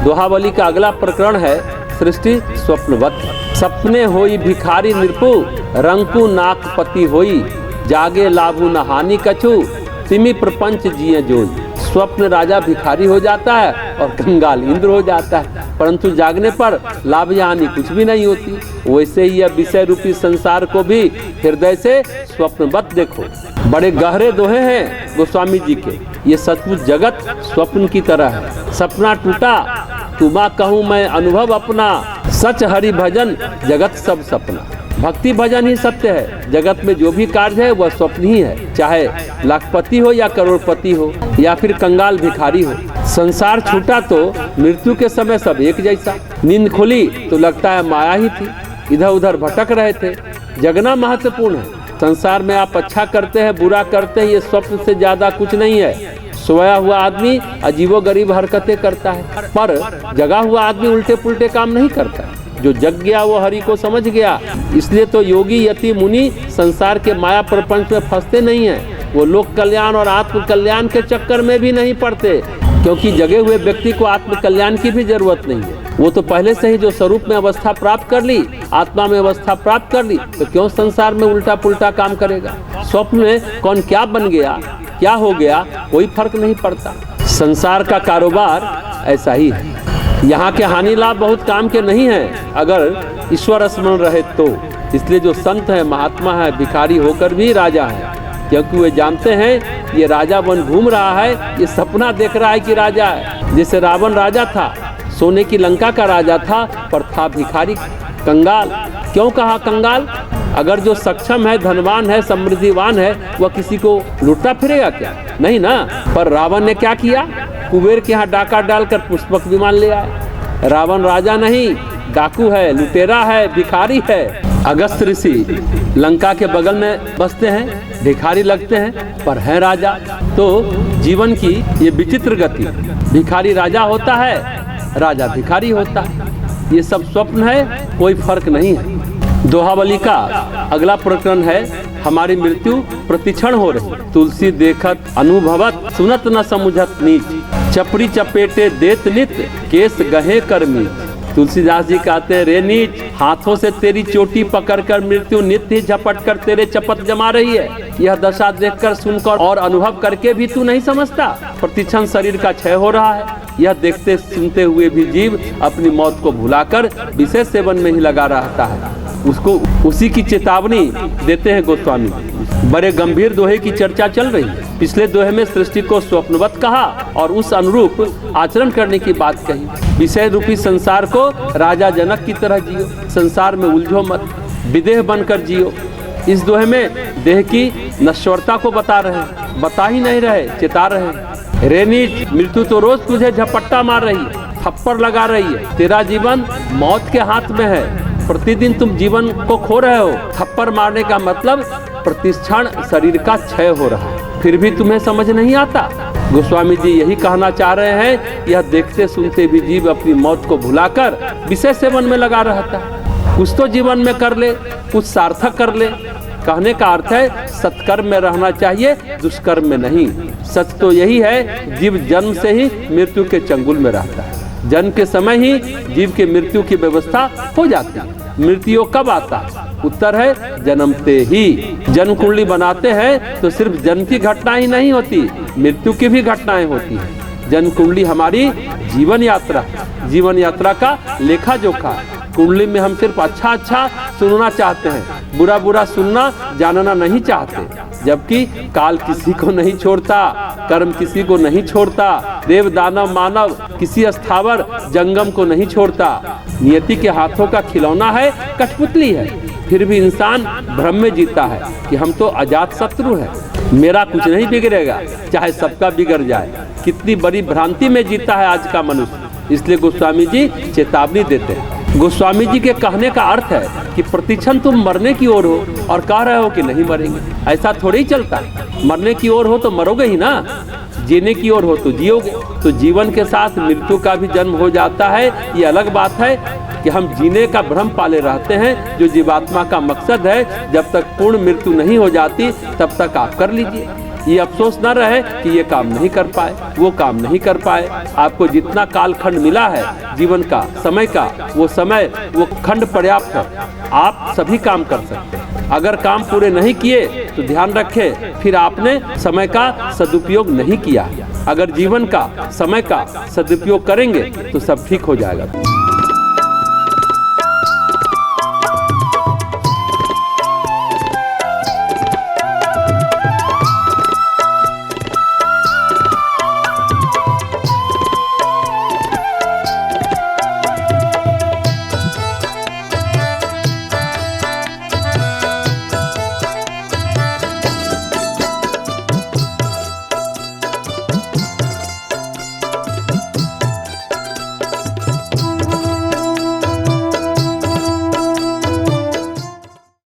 दोहावली का अगला प्रकरण है सृष्टि स्वप्नवत। सपने होई भिखारी निरपु, रंकु नाकपति होई, जागे लाभु न हानि कछु, तिमि प्रपंच जिये जोन। स्वप्न राजा भिखारी हो जाता है और कंगाल इंद्र हो जाता है, परंतु जागने पर लाभ या हानि कुछ भी नहीं होती। वैसे ही यह विषय रूपी संसार को भी हृदय से स्वप्नवत देखो। बड़े गहरे दोहे हैं गोस्वामी जी के। ये सचमुच जगत स्वप्न की तरह है। सपना टूटा तुमा कहूँ मैं अनुभव अपना, सच हरि भजन जगत सब सपना। भक्ति भजन ही सत्य है। जगत में जो भी कार्य है वह स्वप्न ही है, चाहे लाखपति हो या करोड़पति हो या फिर कंगाल भिखारी हो। संसार छूटा तो मृत्यु के समय सब एक जैसा। नींद खुली तो लगता है माया ही थी, इधर उधर भटक रहे थे। जगना महत्वपूर्ण है। संसार में आप अच्छा करते हैं बुरा करते हैं, ये स्वप्न से ज्यादा कुछ नहीं है। सोया हुआ आदमी अजीबोगरीब हरकतें करता है, पर जगा हुआ आदमी उल्टे पुल्टे काम नहीं करता। जो जग गया वो हरि को समझ गया। इसलिए तो योगी यति मुनि संसार के माया प्रपंच में फंसते नहीं हैं। वो लोक कल्याण और आत्म कल्याण के चक्कर में भी नहीं पड़ते, क्योंकि जगे हुए व्यक्ति को आत्म कल्याण की भी जरूरत नहीं है। वो तो पहले से ही जो स्वरूप में अवस्था प्राप्त कर ली, आत्मा में अवस्था प्राप्त कर ली, तो क्यों संसार में उल्टा पुल्टा काम करेगा। स्वप्न में कौन क्या बन गया क्या हो गया कोई फर्क नहीं पड़ता। संसार का कारोबार ऐसा ही है। यहाँ के हानि लाभ बहुत काम के नहीं हैं अगर ईश्वर स्मरण रहे तो। इसलिए जो संत है महात्मा है भिखारी होकर भी राजा है, क्योंकि वे जानते हैं ये राजा बन घूम रहा है, ये सपना देख रहा है कि राजा है। जैसे रावण राजा था, सोने की लंका का राजा था, पर था भिखारी कंगाल। क्यों कहा कंगाल? अगर जो सक्षम है धनवान है समृद्धिवान है वह किसी को लुटता फिरेगा क्या? नहीं ना। पर रावण ने क्या किया? कुबेर के यहाँ डाका डालकर पुष्पक विमान ले आया। रावण राजा नहीं, डाकू है, लुटेरा है, भिखारी है। अगस्त ऋषि लंका के बगल में बसते हैं, भिखारी लगते हैं पर है राजा। तो जीवन की ये विचित्र गति, भिखारी राजा होता है, राजा भिखारी होता है। ये सब स्वप्न है, कोई फर्क नहीं है। दोहावली का अगला प्रकरण है हमारी मृत्यु प्रतिक्षण हो रही। तुलसी देखत अनुभवत, सुनत न समुझत नीच, चपड़ी चपेटे देत नित, केस गहे कर्मी। तुलसीदास जी कहते हैं, रे नीच, हाथों से तेरी चोटी पकड़कर मृत्यु नित्य ही झपट कर तेरे चपत जमा रही है। यह दशा देखकर सुनकर और अनुभव करके भी तू नहीं समझता। प्रतिक्षण शरीर का क्षय हो रहा है। यह देखते सुनते हुए भी जीव अपनी मौत को भुलाकर विशेष सेवन में ही लगा रहता है। उसको उसी की चेतावनी देते हैं गोस्वामी। बड़े गंभीर दोहे की चर्चा चल रही है। पिछले दोहे में सृष्टि को स्वप्नवत कहा और उस अनुरूप आचरण करने की बात कही। विषय रूपी संसार को राजा जनक की तरह जियो, संसार में उलझो मत, विदेह बनकर जियो। इस दोहे में देह की नश्वरता को बता ही नहीं रहे, चेता रहे। रे नीच, मृत्यु तो रोज तुझे झपट्टा मार रही है, थप्पड़ लगा रही है। तेरा जीवन मौत के हाथ में है। प्रतिदिन तुम जीवन को खो रहे हो। थप्पड़ मारने का मतलब प्रतिक्षण शरीर का क्षय हो रहा है, फिर भी तुम्हें समझ नहीं आता। गोस्वामी जी यही कहना चाह रहे हैं, यह देखते सुनते भी जीव अपनी मौत को भुलाकर विषय सेवन में लगा रहता है। कुछ तो जीवन में कर ले, कुछ सार्थक कर ले। कहने का अर्थ है सत्कर्म में रहना चाहिए, दुष्कर्म में नहीं। सच तो यही है, जीव जन्म से ही मृत्यु के चंगुल में रहता है। जन्म के समय ही जीव के मृत्यु की व्यवस्था हो जाती है। मृत्यु कब आता? उत्तर है जन्मते ही। जन्म कुंडली बनाते हैं तो सिर्फ जन्म की घटना ही नहीं होती, मृत्यु की भी घटनाएं होती हैं। जन्म कुंडली हमारी जीवन यात्रा का लेखा जोखा। कुंडली में हम सिर्फ अच्छा सुनना चाहते हैं, बुरा बुरा सुनना जानना नहीं चाहते। जबकि काल किसी को नहीं छोड़ता, कर्म किसी को नहीं छोड़ता, देव दानव मानव किसी स्थावर जंगम को नहीं छोड़ता। नियति के हाथों का खिलौना है, कठपुतली है, फिर भी इंसान भ्रम में जीता है कि हम तो अजात शत्रु है, मेरा कुछ नहीं बिगड़ेगा, चाहे सबका बिगड़ जाए। कितनी बड़ी भ्रांति में जीता है आज का मनुष्य। इसलिए गोस्वामी जी चेतावनी देते हैं। गोस्वामी जी के कहने का अर्थ है कि प्रतिक्षण तुम मरने की ओर हो और कह रहे हो कि नहीं मरेंगे, ऐसा थोड़ी ही चलता है। मरने की ओर हो तो मरोगे ही ना, जीने की ओर हो तो जियोगे। तो जीवन के साथ मृत्यु का भी जन्म हो जाता है। ये अलग बात है कि हम जीने का भ्रम पाले रहते हैं, जो जीवात्मा का मकसद है। जब तक पूर्ण मृत्यु नहीं हो जाती तब तक आप कर लीजिए। ये अफसोस न रहे कि ये काम नहीं कर पाए, वो काम नहीं कर पाए। आपको जितना कालखंड मिला है जीवन का, समय का, वो समय, वो खंड पर्याप्त है। आप सभी काम कर सकते हैं। अगर काम पूरे नहीं किए तो ध्यान रखें, फिर आपने समय का सदुपयोग नहीं किया। अगर जीवन का, समय का सदुपयोग करेंगे तो सब ठीक हो जाएगा।